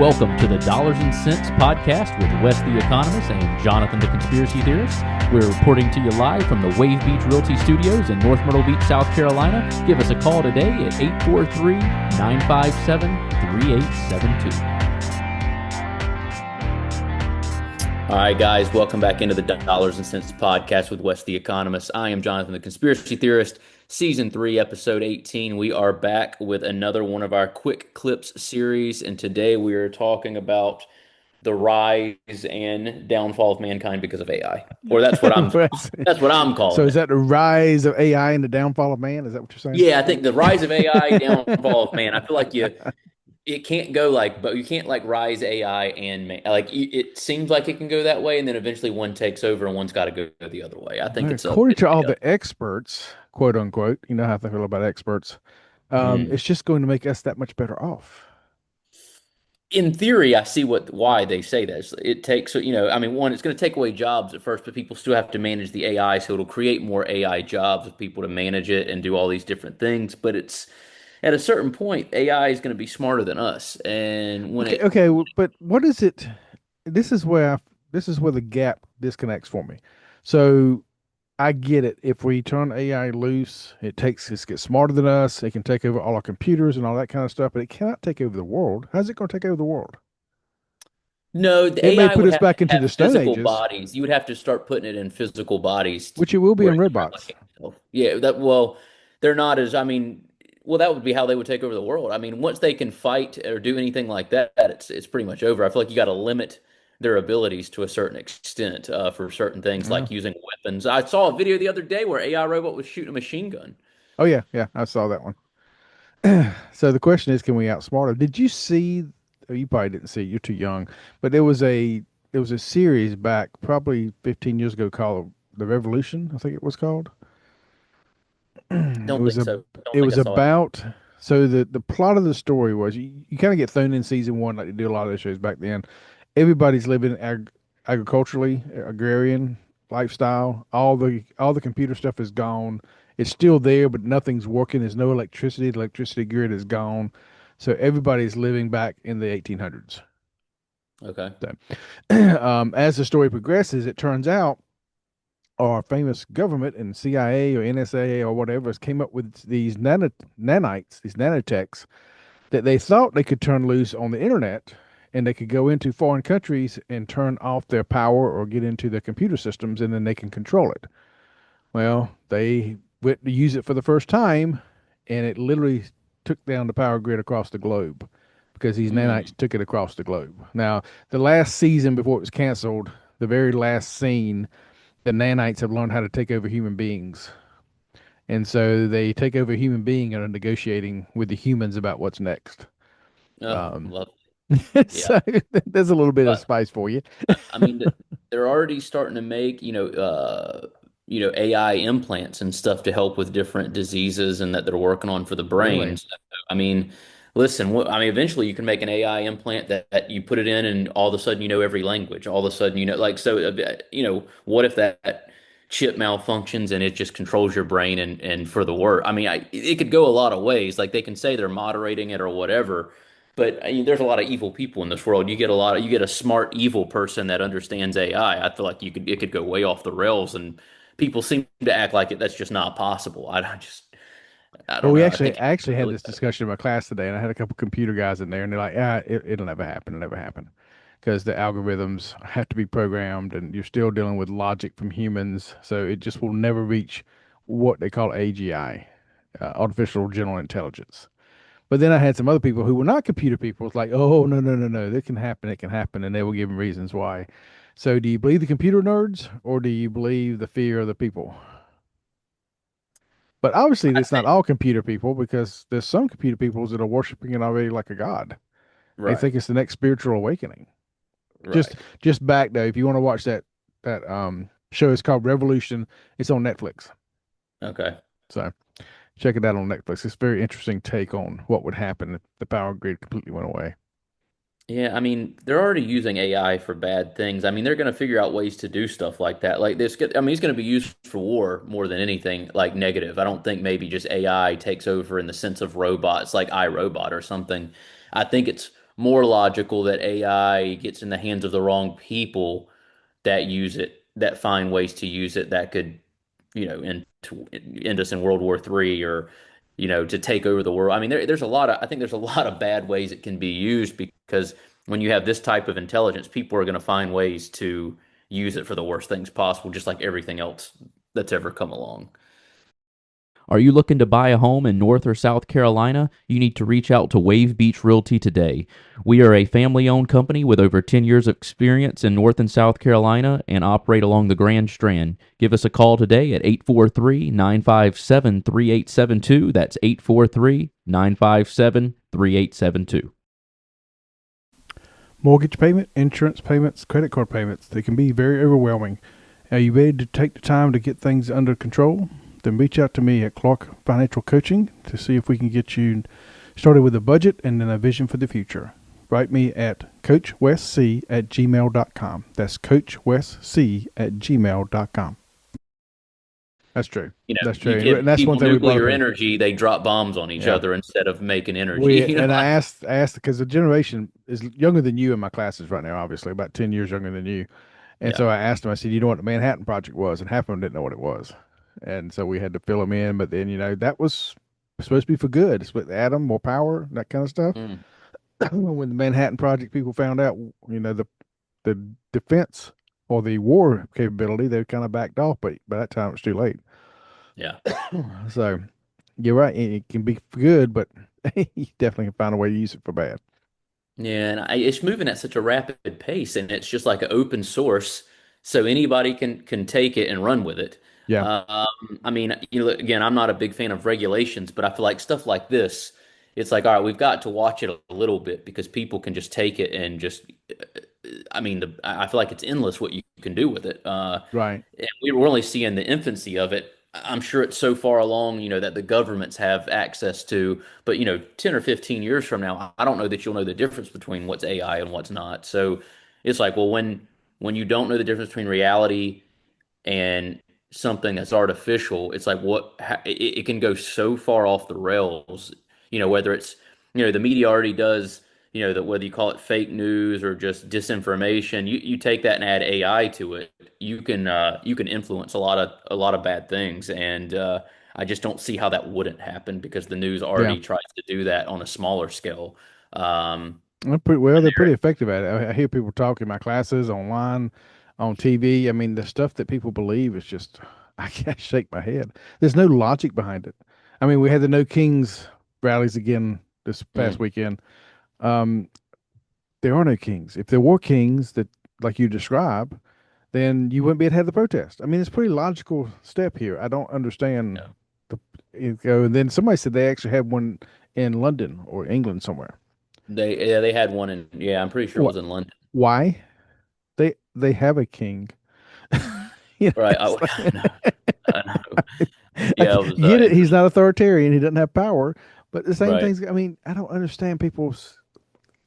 Welcome to the Dollars and Cents podcast with Wes the Economist and Jonathan the Conspiracy Theorist. We're reporting to you live from the Wave Beach Realty Studios in North Myrtle Beach, South Carolina. Give us a call today at 843-957-3872. All right, guys, welcome back into the Dollars and Cents podcast with Wes the Economist. I am Jonathan the Conspiracy Theorist. Season 3, Episode 18. We are back with another one of our Quick Clips series, and today we are talking about the rise and downfall of mankind because of AI. Or that's what I'm calling So it. is that the rise of AI and the downfall of man? Is that what you're saying? Yeah, I think the rise of AI, downfall of man. I feel like it can't go but you can't like rise AI and man. Like it seems like it can go that way, and then eventually one takes over and one's got to go the other way. I think it's a According it's to all a- the experts, quote unquote, you know how I feel about experts, mm. it's just going to make us that much better off. In theory, I see why they say that. It takes, I mean, one, it's going to take away jobs at first, but people still have to manage the AI, so it'll create more AI jobs with people to manage it and do all these different things. But it's at a certain point, AI is going to be smarter than us, and when Okay, it, okay, but what is it? This is where this is where the gap disconnects for me. So I get it. If we turn AI loose, it gets smarter than us. It can take over all our computers and all that kind of stuff, but it cannot take over the world. How's it going to take over the world? no, the It may AI put would us have to back into have the Stone physical Ages, bodies. You would have to start putting it in physical bodies which it will be where in it can robots. replicate itself. Yeah, they're not as, I mean, well, that would be how they would take over the world. I mean, once they can fight or do anything like that, it's pretty much over. I feel like you got to limit their abilities to a certain extent for certain things Yeah. like using weapons. I saw a video the other day where AI robot was shooting a machine gun. Oh yeah, yeah, I saw that one. So the question is, can we outsmart them? Did you see? Oh, you probably didn't see. You're too young. But there was a series back probably 15 years ago called The Revolution. I think it was called. It Don't was think a so. Don't it think I was saw it. about so the plot of the story was you kind of get thrown in season one like they did a lot of those shows back then. Everybody's living agriculturally, agrarian lifestyle. All the computer stuff is gone. It's still there, but nothing's working. There's no electricity. The electricity grid is gone. So everybody's living back in the 1800s. Okay. So, as the story progresses, it turns out our famous government and CIA or NSA or whatever has came up with these nanites, these nanotechs that they thought they could turn loose on the internet, and they could go into foreign countries and turn off their power or get into their computer systems, and then they can control it. Well, they went to use it for the first time, and it literally took down the power grid across the globe because these nanites Mm. took it across the globe. Now, the last season before it was canceled, the very last scene, the nanites have learned how to take over human beings. And so they take over a human being and are negotiating with the humans about what's next. Oh, Um, love. Yeah. so there's a little bit of But spice for you. I mean, they're already starting to make, AI implants and stuff to help with different diseases and that they're working on for the Really? brain. So, I mean, listen, I mean, eventually you can make an AI implant that you put it in and all of a sudden you know every language. All of a sudden, like, so, what if that chip malfunctions and it just controls your brain and for the work? I mean, it could go a lot of ways. Like they can say they're moderating it or whatever. But I mean, there's a lot of evil people in this world. You get a smart evil person that understands AI. I feel like it could go way off the rails, and people seem to act like that's just not possible. I Well, don't know. I think I actually had really, this discussion in my class today, and I had a couple computer guys in there, and they're like, "Yeah, it'll never happen. It'll never happen," because the algorithms have to be programmed, and you're still dealing with logic from humans, so it just will never reach what they call AGI, artificial general intelligence. But then I had some other people who were not computer people. It's like, "Oh, no, no, no, no, it can happen," and they will give them reasons why. So, do you believe the computer nerds, or do you believe the fear of the people? But obviously, I it's not think all computer people because there's some computer peoples that are worshiping it already like a god. They right, think it's the next spiritual awakening. Just right. just back though, if you want to watch that show, it's called Revolution. It's on Netflix, Okay. so check it out on Netflix. It's a very interesting take on what would happen if the power grid completely went away. Yeah, I mean, they're already using AI for bad things. I mean, they're going to figure out ways to do stuff like that. Like this, I mean, it's going to be used for war more than anything like negative. I don't think maybe just AI takes over in the sense of robots like iRobot or something. I think it's more logical that AI gets in the hands of the wrong people that use it, that find ways to use it that could, end us in World War III, or, to take over the world. I mean, I think there's a lot of bad ways it can be used, because when you have this type of intelligence, people are going to find ways to use it for the worst things possible, just like everything else that's ever come along. Are you looking to buy a home in North or South Carolina? You need to reach out to Wave Beach Realty today. We are a family owned company with over 10 years of experience in North and South Carolina and operate along the Grand Strand. Give us a call today at 843 957 3872. That's 843 957 3872. Mortgage payment, insurance payments, credit card payments, they can be very overwhelming. Are you ready to take the time to get things under control? Then reach out to me at Clark Financial Coaching to see if we can get you started with a budget and then a vision for the future. Write me at coachwestc@gmail.com. That's coachwestc@gmail.com. That's true. That's You true. And give that's one people thing we brought up nuclear in. energy, they drop bombs on each Yeah. other instead of making energy. We and I asked because the generation is younger than you in my classes right now, obviously about 10 years younger than you. And Yeah. so I asked them. I said, "You know what the Manhattan Project was?" And half of them didn't know what it was. And so we had to fill them in. But then that was supposed to be for good. Split the atom, more power, that kind of stuff. Mm, When the Manhattan Project people found out, the defense or the war capability, they kind of backed off. But by that time, it was too late. yeah. So you're right. It can be for good, but you definitely can find a way to use it for bad. Yeah, and it's moving at such a rapid pace, and it's just like an open source, so anybody can take it and run with it. Yeah. I mean, again, I'm not a big fan of regulations, but I feel like stuff like this, it's like, all right, we've got to watch it a little bit, because people can just take it and just, I mean, I feel like it's endless what you can do with it. Right. And we're only seeing the infancy of it. I'm sure it's so far along, that the governments have access to, but 10 or 15 years from now, I don't know that you'll know the difference between what's AI and what's not. So it's like, well, when you don't know the difference between reality and something that's artificial, it's like it can go so far off the rails, whether it's, the media already does, that whether you call it fake news or just disinformation, you take that and add AI to it, you can influence a lot of bad things. And I just don't see how that wouldn't happen, because the news Yeah. already tries to do that on a smaller scale. They're pretty well. And They're pretty effective at it. I hear people talk in my classes, online, on TV. I mean, the stuff that people believe is just, I can't shake my head. There's no logic behind it. I mean, we had the No Kings rallies again this past mm, weekend. Um, there are no kings. If there were kings that, like you describe, then you wouldn't be able to have the protest. I mean, it's a pretty logical step here. I don't understand yeah. the. And then somebody said they actually had one in London or England somewhere. They had one in, yeah, I'm pretty sure it What? was in London. Why? They have a king. Right. It's I like, know. I know. Yeah, it was get it. He's interesting. not authoritarian. He doesn't have power. But the same Right. things. I mean, I don't understand people's.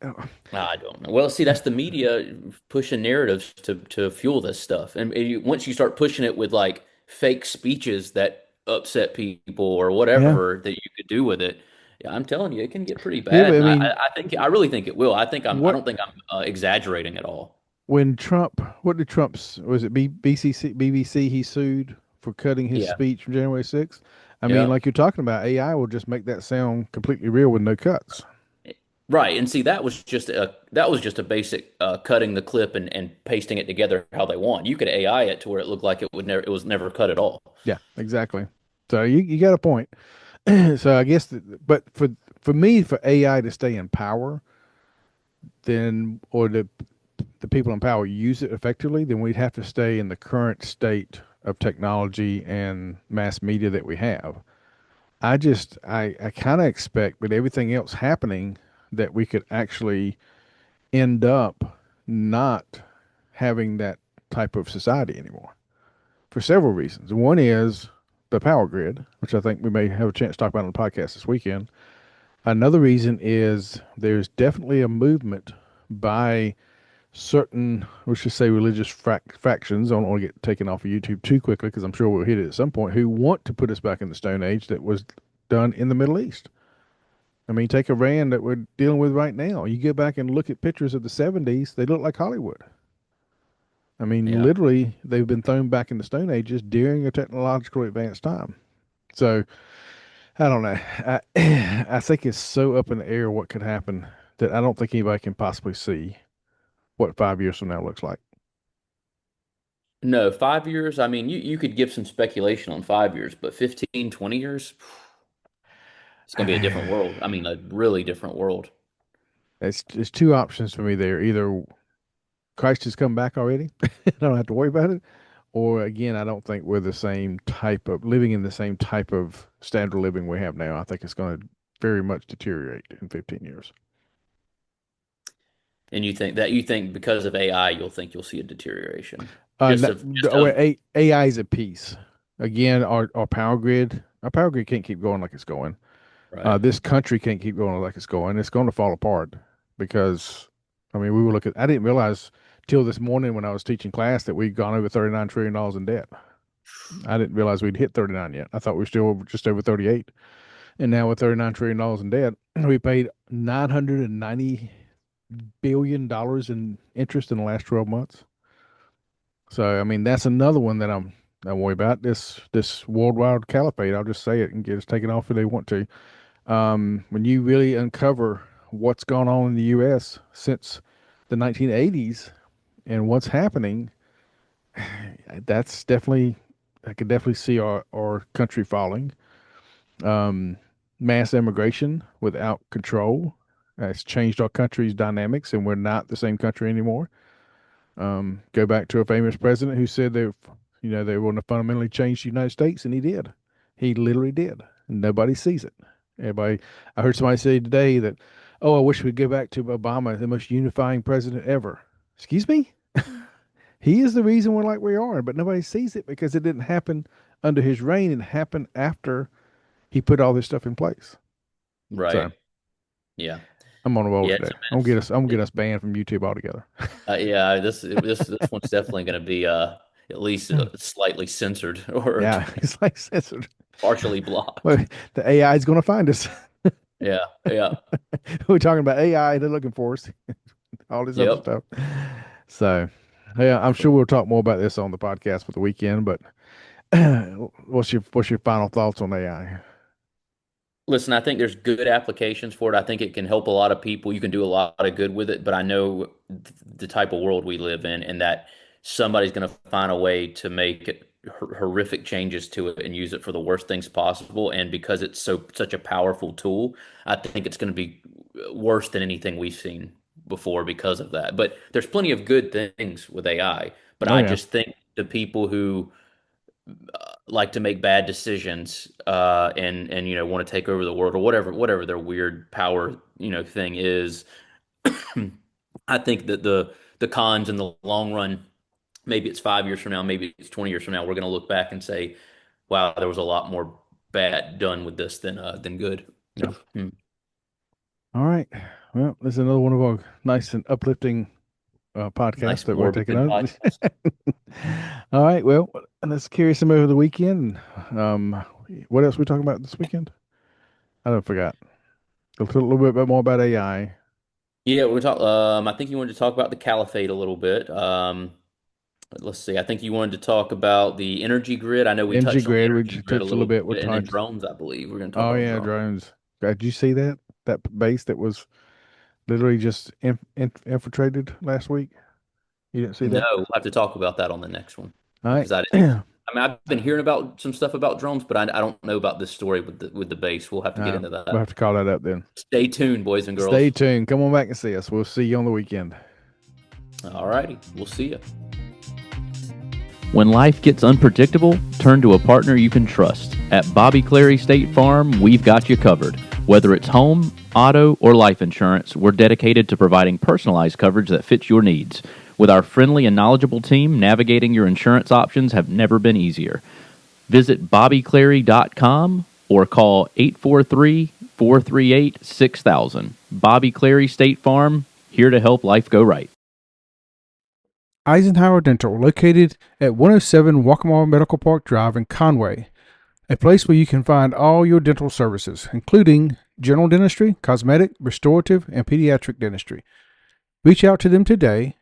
I don't know. Well, see, that's the media pushing narratives to fuel this stuff. And once you start pushing it with like fake speeches that upset people or Yeah, whatever that you could do with it, yeah, I'm telling you, it can get pretty yeah. bad. But I And mean, I really think it will. I what don't think I'm exaggerating at all. when Trump? What did Trump's? Was it BCC, BBC? He sued for cutting his Yeah. speech from January 6th. I mean, Yeah. like you're talking about, AI will just make that sound completely real with no cuts. Right. And see, that was just a basic cutting the clip and pasting it together how they want. You could AI it to where it looked like it was never cut at all. Yeah, exactly. So you got a point. So I guess, but for me, for AI to stay in power, then or the people in power use it effectively, then we'd have to stay in the current state of technology and mass media that we have. I kind of expect with everything else happening that we could actually end up not having that type of society anymore for several reasons. One is the power grid, which I think we may have a chance to talk about on the podcast this weekend. Another reason is there's definitely a movement by certain, let's just say, religious factions. I don't want to get taken off of YouTube too quickly because I'm sure we'll hit it at some point. Who want to put us back in the Stone Age that was done in the Middle East? I mean, take Iran that we're dealing with right now. You go back and look at pictures of the 70s, they look like Hollywood. I mean, Yeah. literally, they've been thrown back in the Stone Ages during a technologically advanced time. So I don't know. I think it's so up in the air what could happen that I don't think anybody can possibly see what 5 years from now looks like. No, 5 years. I mean, you could give some speculation on 5 years, but 15, 20 years, it's going to be a different world. I mean, a really different world. It's two options for me there. Either Christ has come back already, I don't have to worry about it, or again, I don't think we're the same type of living in the same type of standard of living we have now. I think it's going to very much deteriorate in 15 years. And you think because of AI, you'll see a deterioration. No, Just well, of AI is a piece. Again, our power grid can't keep going like it's going. right. This country can't keep going like it's going. It's going to fall apart because, I mean, we were looking. I didn't realize till this morning when I was teaching class that we'd gone over $39 trillion in debt. I didn't realize we'd hit 39 yet. I thought we were still just over 38, and now with $39 trillion in debt, we paid $990 billion in interest in the last 12 months. So, I mean, that's another one that I'm worried about. This worldwide caliphate. I'll just say it and get us taken off if they want to. When you really uncover what's gone on in the U.S. since the 1980s and what's happening, that's definitely, I could definitely see our country falling. Um, Mass immigration without control has changed our country's dynamics, and we're not the same country anymore. Go back to a famous president who said they want to fundamentally change the United States, and he did. He literally did. And nobody sees it. Everybody, I heard somebody say today that, oh, I wish we'd go back to Obama, the most unifying president ever. Excuse me? He is the reason we're like we are, but nobody sees it because it didn't happen under his reign. It happened after he put all this stuff in place. Right. So Yeah. I'm on a roll Yeah, it's today. a mess. I'm gonna get us banned from YouTube altogether. Yeah, this one's definitely going to be at least slightly censored or Yeah, it's like censored. partially blocked. Well, the AI is going to find us. Yeah. Yeah. We're talking about AI. They're looking for us. All this other Yep. stuff. So, yeah, I'm sure we'll talk more about this on the podcast for the weekend. But what's your final thoughts on AI? Listen, I think there's good applications for it. I think it can help a lot of people. You can do a lot of good with it, but I know the type of world we live in, and that somebody's going to find a way to make it horrific changes to it and use it for the worst things possible. And because it's such a powerful tool, I think it's going to be worse than anything we've seen before because of that. But there's plenty of good things with AI. But Oh I yeah, just think the people who like to make bad decisions and want to take over the world or whatever their weird power thing is. I think that the cons in the long run, maybe it's 5 years from now, maybe it's 20 years from now, we're going to look back and say, wow, there was a lot more bad done with this than good. yeah. Hmm. All right. Well, this is another one of our nice and uplifting podcasts Nice that we're morbid taking on. podcast. All right. Well, let's carry some over the weekend. What else we talking about this weekend? I don't forgot. A little bit more about AI. Yeah, we're talk. I think you wanted to talk about the caliphate a little bit. Let's see. I think you wanted to talk about the energy grid. I know we Energy touched on the grid, we energy just grid a touched a little little bit. We bit, and then talked. drones, I believe. We're going to talk Oh about yeah, drones. drones. Did you see that? That base that was literally just infiltrated last week. You didn't see No, that? we'll have to talk about that on the next one All right. because I didn't. I mean, I've been hearing about some stuff about drones, but I don't know about this story with the base. We'll have to get into We'll that. have to call that up then. Stay tuned, boys and Stay girls. tuned. Come on back and see us. We'll see you on the weekend. All righty, we'll see you. When life gets unpredictable, turn to a partner you can trust. At Bobby Clary State Farm, we've got you covered. Whether it's home, auto, or life insurance, we're dedicated to providing personalized coverage that fits your needs. With our friendly and knowledgeable team, navigating your insurance options have never been easier. Visit bobbyclary.com or call 843-438-6000. Bobby Clary State Farm, here to help life go right. Eisenhower Dental, located at 107 Waccamaw Medical Park Drive in Conway. a place where you can find all your dental services, including general dentistry, cosmetic, restorative, and pediatric dentistry. Reach out to them today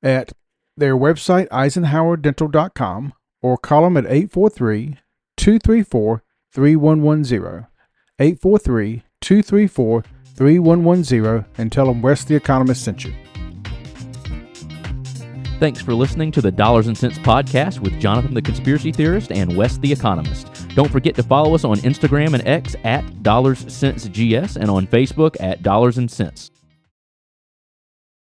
at their website, eisenhowerdental.com, or call them at 843-234-3110, 843-234-3110, and tell them Wes the Economist sent you. Thanks for listening to the Dollars and Cents Podcast with Jonathan the Conspiracy Theorist and Wes the Economist. Don't forget to follow us on Instagram and X at DollarsCentsGS and on Facebook at Dollars and Cents.